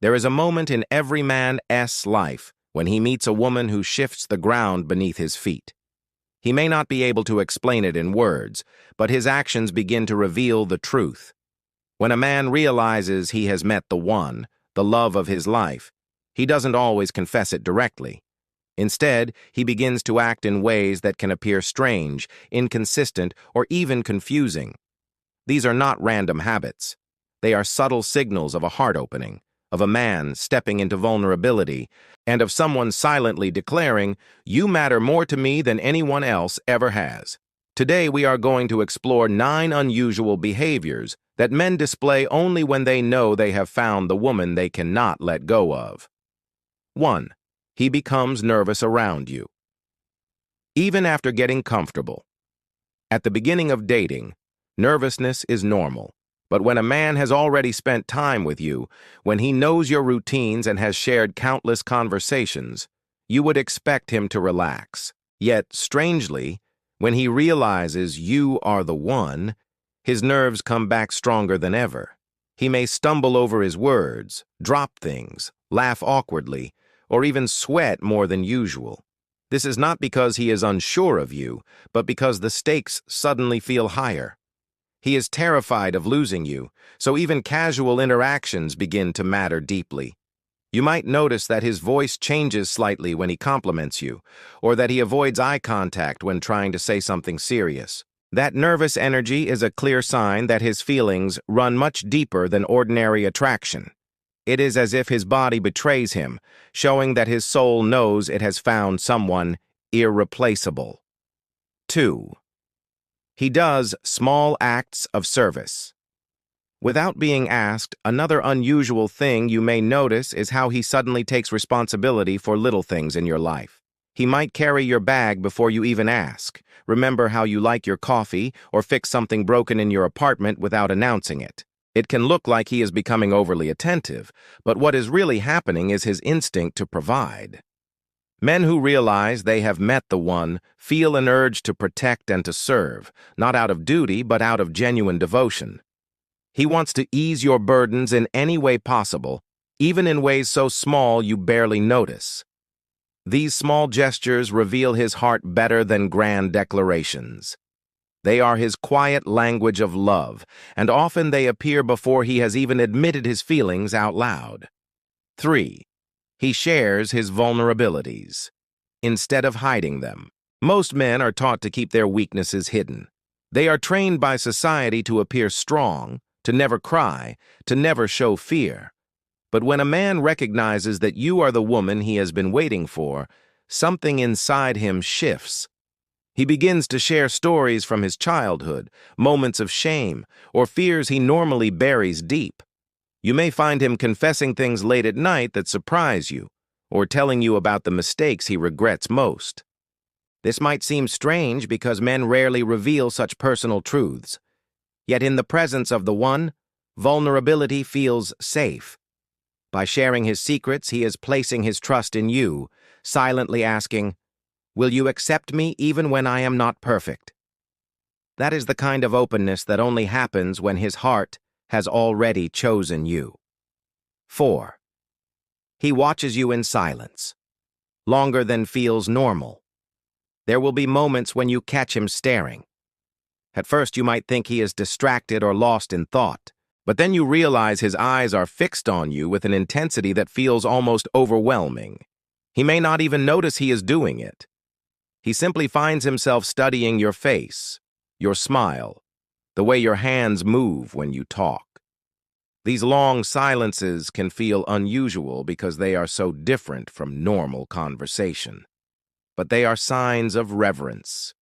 There is a moment in every man's life when he meets a woman who shifts the ground beneath his feet. He may not be able to explain it in words, but his actions begin to reveal the truth. When a man realizes he has met the one, the love of his life, he doesn't always confess it directly. Instead, he begins to act in ways that can appear strange, inconsistent, or even confusing. These are not random habits. They are subtle signals of a heart opening, of a man stepping into vulnerability, and of someone silently declaring, "You matter more to me than anyone else ever has." Today we are going to explore 9 unusual behaviors that men display only when they know they have found the woman they cannot let go of. 1. He becomes nervous around you. Even after getting comfortable. At the beginning of dating, nervousness is normal. But when a man has already spent time with you, when he knows your routines and has shared countless conversations, you would expect him to relax. Yet, strangely, when he realizes you are the one, his nerves come back stronger than ever. He may stumble over his words, drop things, laugh awkwardly, or even sweat more than usual. This is not because he is unsure of you, but because the stakes suddenly feel higher. He is terrified of losing you, so even casual interactions begin to matter deeply. You might notice that his voice changes slightly when he compliments you, or that he avoids eye contact when trying to say something serious. That nervous energy is a clear sign that his feelings run much deeper than ordinary attraction. It is as if his body betrays him, showing that his soul knows it has found someone irreplaceable. 2. He does small acts of service. Without being asked, another unusual thing you may notice is how he suddenly takes responsibility for little things in your life. He might carry your bag before you even ask, remember how you like your coffee, or fix something broken in your apartment without announcing it. It can look like he is becoming overly attentive, but what is really happening is his instinct to provide. Men who realize they have met the one feel an urge to protect and to serve, not out of duty, but out of genuine devotion. He wants to ease your burdens in any way possible, even in ways so small you barely notice. These small gestures reveal his heart better than grand declarations. They are his quiet language of love, and often they appear before he has even admitted his feelings out loud. 3. He shares his vulnerabilities, instead of hiding them. Most men are taught to keep their weaknesses hidden. They are trained by society to appear strong, to never cry, to never show fear. But when a man recognizes that you are the woman he has been waiting for, something inside him shifts. He begins to share stories from his childhood, moments of shame, or fears he normally buries deep. You may find him confessing things late at night that surprise you, or telling you about the mistakes he regrets most. This might seem strange because men rarely reveal such personal truths. Yet in the presence of the one, vulnerability feels safe. By sharing his secrets, he is placing his trust in you, silently asking, "Will you accept me even when I am not perfect?" That is the kind of openness that only happens when his heart has already chosen you. 4. He watches you in silence, longer than feels normal. There will be moments when you catch him staring. At first you might think he is distracted or lost in thought, but then you realize his eyes are fixed on you with an intensity that feels almost overwhelming. He may not even notice he is doing it. He simply finds himself studying your face, your smile, the way your hands move when you talk. These long silences can feel unusual because they are so different from normal conversation. But they are signs of reverence.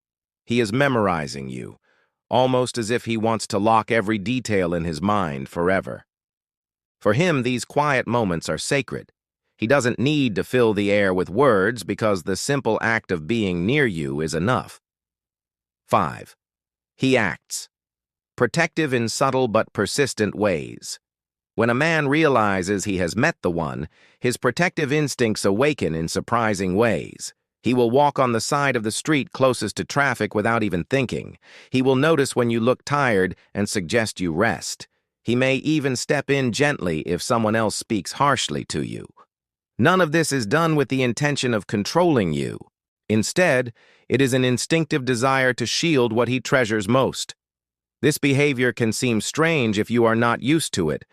He is memorizing you, almost as if he wants to lock every detail in his mind forever. For him, these quiet moments are sacred. He doesn't need to fill the air with words because the simple act of being near you is enough. 5. He acts, protective in subtle but persistent ways. When a man realizes he has met the one, his protective instincts awaken in surprising ways. He will walk on the side of the street closest to traffic without even thinking. He will notice when you look tired and suggest you rest. He may even step in gently if someone else speaks harshly to you. None of this is done with the intention of controlling you. Instead, it is an instinctive desire to shield what he treasures most. This behavior can seem strange if you are not used to it,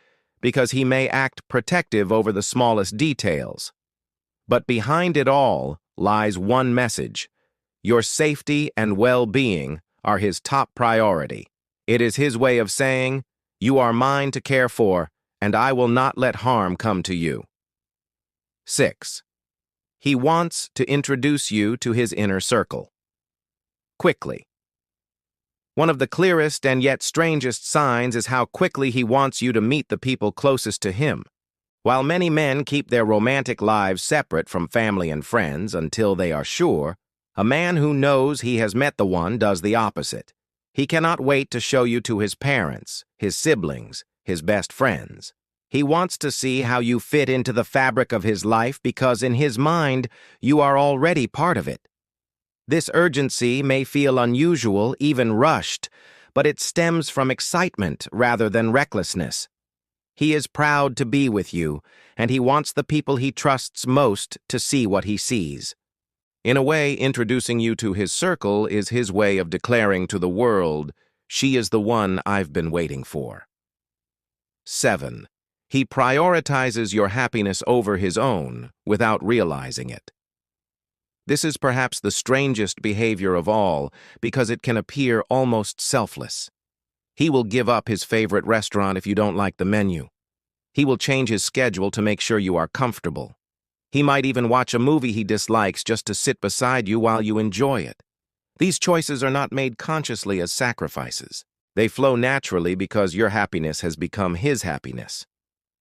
because he may act protective over the smallest details. But behind it all lies one message: your safety and well-being are his top priority. It is his way of saying, "You are mine to care for, and I will not let harm come to you." 6. He wants to introduce you to his inner circle. Quickly. One of the clearest and yet strangest signs is how quickly he wants you to meet the people closest to him. While many men keep their romantic lives separate from family and friends until they are sure, a man who knows he has met the one does the opposite. He cannot wait to show you to his parents, his siblings, his best friends. He wants to see how you fit into the fabric of his life because in his mind, you are already part of it. This urgency may feel unusual, even rushed, but it stems from excitement rather than recklessness. He is proud to be with you, and he wants the people he trusts most to see what he sees. In a way, introducing you to his circle is his way of declaring to the world, "She is the one I've been waiting for." 7. He prioritizes your happiness over his own without realizing it. This is perhaps the strangest behavior of all because it can appear almost selfless. He will give up his favorite restaurant if you don't like the menu. He will change his schedule to make sure you are comfortable. He might even watch a movie he dislikes just to sit beside you while you enjoy it. These choices are not made consciously as sacrifices. They flow naturally because your happiness has become his happiness.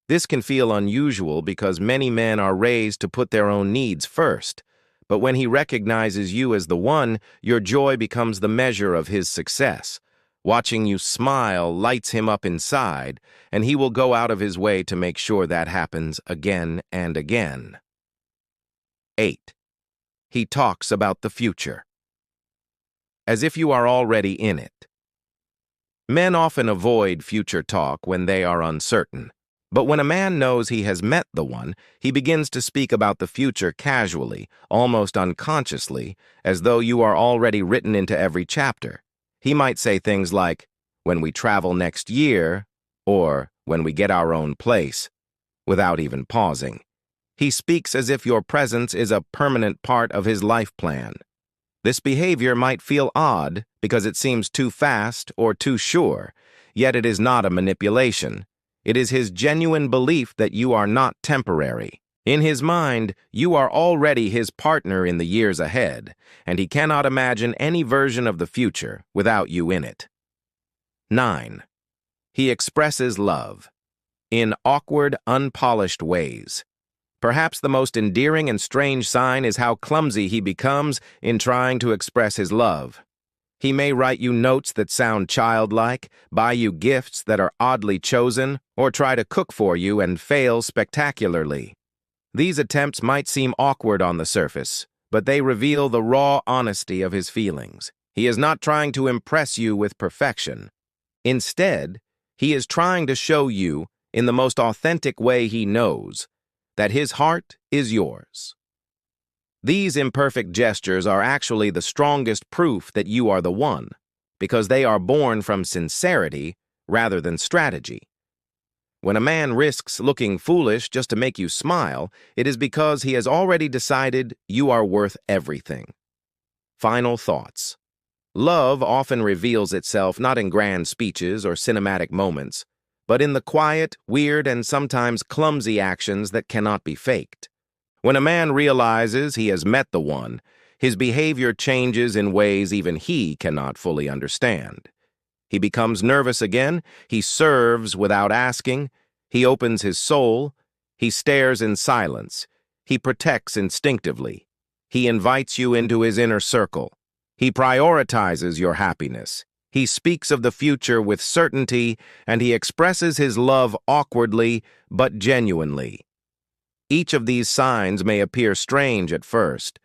This can feel unusual because many men are raised to put their own needs first. But when he recognizes you as the one, your joy becomes the measure of his success. Watching you smile lights him up inside, and he will go out of his way to make sure that happens again and again. 8. He talks about the future, as if you are already in it. Men often avoid future talk when they are uncertain. But when a man knows he has met the one, he begins to speak about the future casually, almost unconsciously, as though you are already written into every chapter. He might say things like, "when we travel next year," or "when we get our own place," without even pausing. He speaks as if your presence is a permanent part of his life plan. This behavior might feel odd because it seems too fast or too sure, yet it is not a manipulation. It is his genuine belief that you are not temporary. In his mind, you are already his partner in the years ahead, and he cannot imagine any version of the future without you in it. 9. He expresses love in awkward, unpolished ways. Perhaps the most endearing and strange sign is how clumsy he becomes in trying to express his love. He may write you notes that sound childlike, buy you gifts that are oddly chosen, or try to cook for you and fail spectacularly. These attempts might seem awkward on the surface, but they reveal the raw honesty of his feelings. He is not trying to impress you with perfection. Instead, he is trying to show you, in the most authentic way he knows, that his heart is yours. These imperfect gestures are actually the strongest proof that you are the one, because they are born from sincerity rather than strategy. When a man risks looking foolish just to make you smile, it is because he has already decided you are worth everything. Final thoughts. Love often reveals itself not in grand speeches or cinematic moments, but in the quiet, weird, and sometimes clumsy actions that cannot be faked. When a man realizes he has met the one, his behavior changes in ways even he cannot fully understand. He becomes nervous again, he serves without asking, he opens his soul, he stares in silence, he protects instinctively, he invites you into his inner circle, he prioritizes your happiness, he speaks of the future with certainty, and he expresses his love awkwardly but genuinely. Each of these signs may appear strange at first,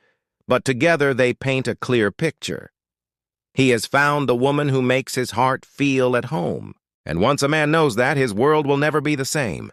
but together they paint a clear picture. He has found the woman who makes his heart feel at home. And once a man knows that, his world will never be the same.